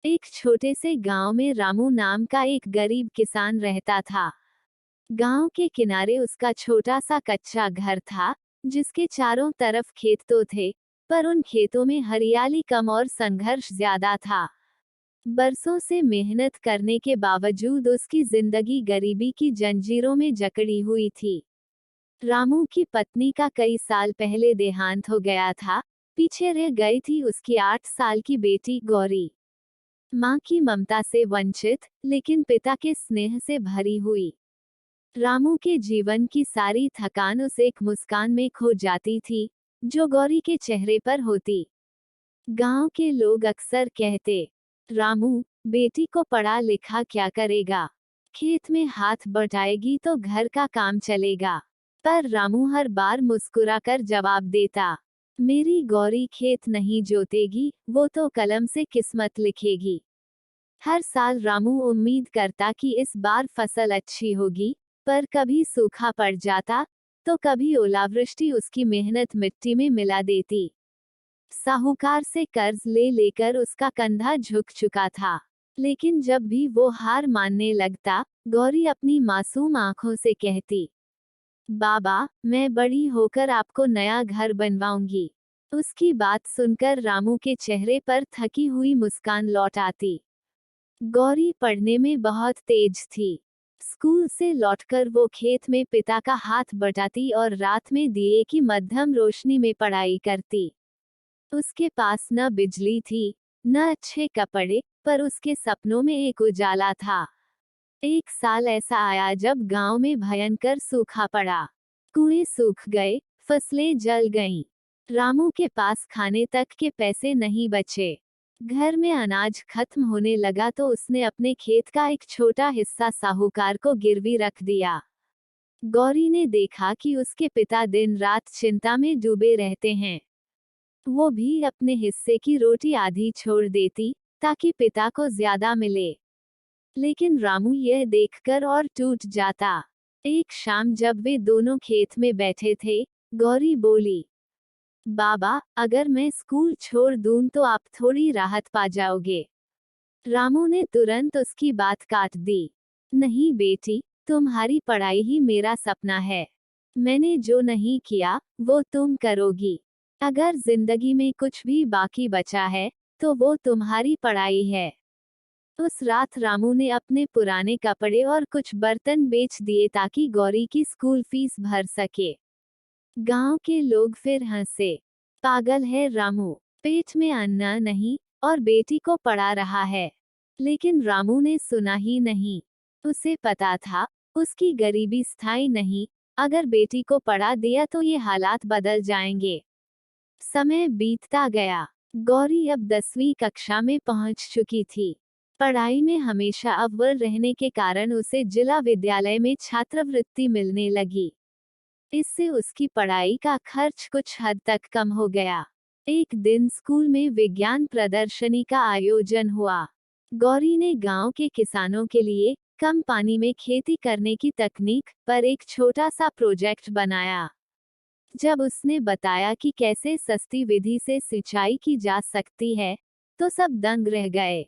एक छोटे से गांव में रामू नाम का एक गरीब किसान रहता था। गांव के किनारे उसका छोटा सा कच्चा घर था, जिसके चारों तरफ खेत तो थे, पर उन खेतों में हरियाली कम और संघर्ष ज्यादा था। बरसों से मेहनत करने के बावजूद उसकी जिंदगी गरीबी की जंजीरों में जकड़ी हुई थी। रामू की पत्नी का कई साल पहले देहांत हो गया था। पीछे रह गई थी उसकी 8 साल की बेटी गौरी। माँ की ममता से वंचित, लेकिन पिता के स्नेह से भरी हुई। रामू के जीवन की सारी थकान उस एक मुस्कान में खो जाती थी, जो गौरी के चेहरे पर होती। गांव के लोग अक्सर कहते, रामू, बेटी को पढ़ा लिखा क्या करेगा, खेत में हाथ बटाएगी तो घर का काम चलेगा। पर रामू हर बार मुस्कुराकर जवाब देता, मेरी गौरी खेत नहीं जोतेगी, वो तो कलम से किस्मत लिखेगी। हर साल रामू उम्मीद करता कि इस बार फसल अच्छी होगी, पर कभी सूखा पड़ जाता, तो कभी ओलावृष्टि उसकी मेहनत मिट्टी में मिला देती। साहूकार से कर्ज ले लेकर उसका कंधा झुक चुका था। लेकिन जब भी वो हार मानने लगता, गौरी अपनी मासूम आंखों से कहती, बाबा, मैं बड़ी होकर आपको नया घर बनवाऊंगी। उसकी बात सुनकर रामू के चेहरे पर थकी हुई मुस्कान लौट आती। गौरी पढ़ने में बहुत तेज थी। स्कूल से लौटकर वो खेत में पिता का हाथ बटाती और रात में दिए की मध्यम रोशनी में पढ़ाई करती। उसके पास न बिजली थी, न अच्छे कपड़े, पर उसके सपनों में एक उजाला था। एक साल ऐसा आया जब गांव में भयंकर सूखा पड़ा। कुएं सूख गए, फसलें जल गईं। रामू के पास खाने तक के पैसे नहीं बचे। घर में अनाज खत्म होने लगा तो उसने अपने खेत का एक छोटा हिस्सा साहूकार को गिरवी रख दिया। गौरी ने देखा कि उसके पिता दिन रात चिंता में डूबे रहते हैं। वो भी अपने हिस्से की रोटी आधी छोड़ देती, ताकि पिता को ज्यादा मिले। लेकिन रामू यह देखकर और टूट जाता। एक शाम जब वे दोनों खेत में बैठे थे, गौरी बोली, बाबा, अगर मैं स्कूल छोड़ दूं तो आप थोड़ी राहत पा जाओगे। रामू ने तुरंत उसकी बात काट दी। नहीं बेटी, तुम्हारी पढ़ाई ही मेरा सपना है। मैंने जो नहीं किया, वो तुम करोगी। अगर जिंदगी में कुछ भी बाकी बचा है, तो वो तुम्हारी पढ़ाई है। उस रात रामू ने अपने पुराने कपड़े और कुछ बर्तन बेच दिए ताकि गौरी की स्कूल फीस भर सके। गांव के लोग फिर हंसे, पागल है रामू, पेट में अन्न नहीं और बेटी को पढ़ा रहा है। लेकिन रामू ने सुना ही नहीं। उसे पता था, उसकी गरीबी स्थायी नहीं। अगर बेटी को पढ़ा दिया तो ये हालात बदल जाएंगे। समय बीतता गया। गौरी अब 10वीं कक्षा में पहुंच चुकी थी। पढ़ाई में हमेशा अव्वल रहने के कारण उसे जिला विद्यालय में छात्रवृत्ति मिलने लगी। इससे उसकी पढ़ाई का खर्च कुछ हद तक कम हो गया। एक दिन स्कूल में विज्ञान प्रदर्शनी का आयोजन हुआ। गौरी ने गांव के किसानों के लिए कम पानी में खेती करने की तकनीक पर एक छोटा सा प्रोजेक्ट बनाया। जब उसने बताया कि कैसे सस्ती विधि से सिंचाई की जा सकती है, तो सब दंग रह गए।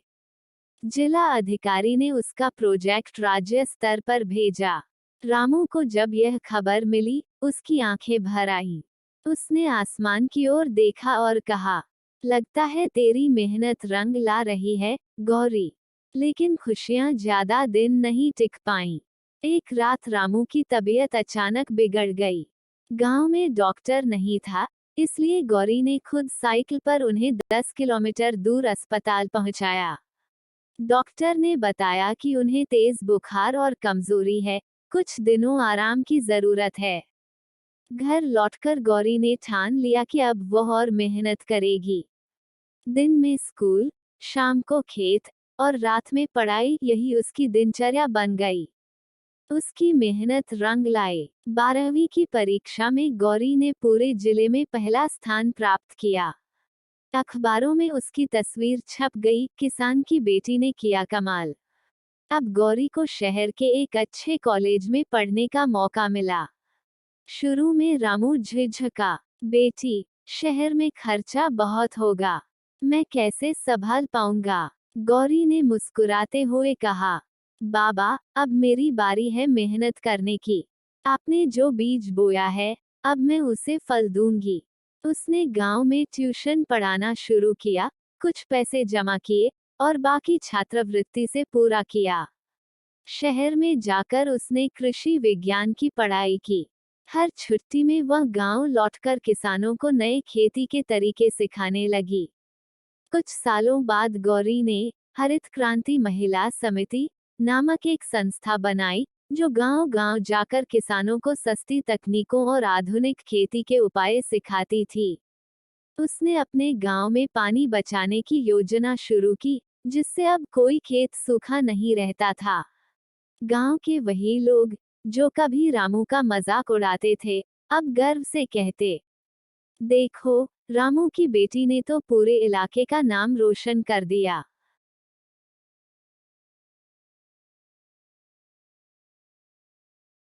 जिला अधिकारी ने उसका प्रोजेक्ट राज्य स्तर पर भेजा। रामू को जब यह खबर मिली, उसकी आंखें भर आईं। उसने आसमान की ओर देखा और कहा, लगता है तेरी मेहनत रंग ला रही है, गौरी। लेकिन खुशियां ज्यादा दिन नहीं टिक पाईं। एक रात रामू की तबीयत अचानक बिगड़ गई। गांव में डॉक्टर नहीं था, इसलिए गौरी ने खुद साइकिल पर उन्हें 10 किलोमीटर दूर अस्पताल पहुंचाया। डॉक्टर ने बताया कि उन्हें तेज बुखार और कमजोरी है, कुछ दिनों आराम की जरूरत है। घर लौटकर गौरी ने ठान लिया कि अब वह और मेहनत करेगी। दिन में स्कूल, शाम को खेत और रात में पढ़ाई, यही उसकी दिनचर्या बन गई। उसकी मेहनत रंग लाए। 12वीं की परीक्षा में गौरी ने पूरे जिले में पहला स्थान प्राप्त किया। अखबारों में उसकी तस्वीर छप गई, किसान की बेटी ने किया कमाल। अब गौरी को शहर के एक अच्छे कॉलेज में पढ़ने का मौका मिला। शुरू में रामू झिझका, बेटी, शहर में खर्चा बहुत होगा, मैं कैसे संभाल पाऊंगा। गौरी ने मुस्कुराते हुए कहा, बाबा, अब मेरी बारी है मेहनत करने की। आपने जो बीज बोया है, अब मैं उसे फल दूंगी। उसने गांव में ट्यूशन पढ़ाना शुरू किया, कुछ पैसे जमा किए और बाकी छात्रवृत्ति से पूरा किया। शहर में जाकर उसने कृषि विज्ञान की पढ़ाई की। हर छुट्टी में वह गांव लौटकर किसानों को नए खेती के तरीके सिखाने लगी। कुछ सालों बाद गौरी ने हरित क्रांति महिला समिति नामक एक संस्था बनाई, जो गांव-गांव जाकर किसानों को सस्ती तकनीकों और आधुनिक खेती के उपाय सिखाती थी। उसने अपने गांव में पानी बचाने की योजना शुरू की, जिससे अब कोई खेत सूखा नहीं रहता था। गांव के वही लोग, जो कभी रामू का मजाक उड़ाते थे, अब गर्व से कहते, देखो, रामू की बेटी ने तो पूरे इलाके का नाम रोशन कर दिया।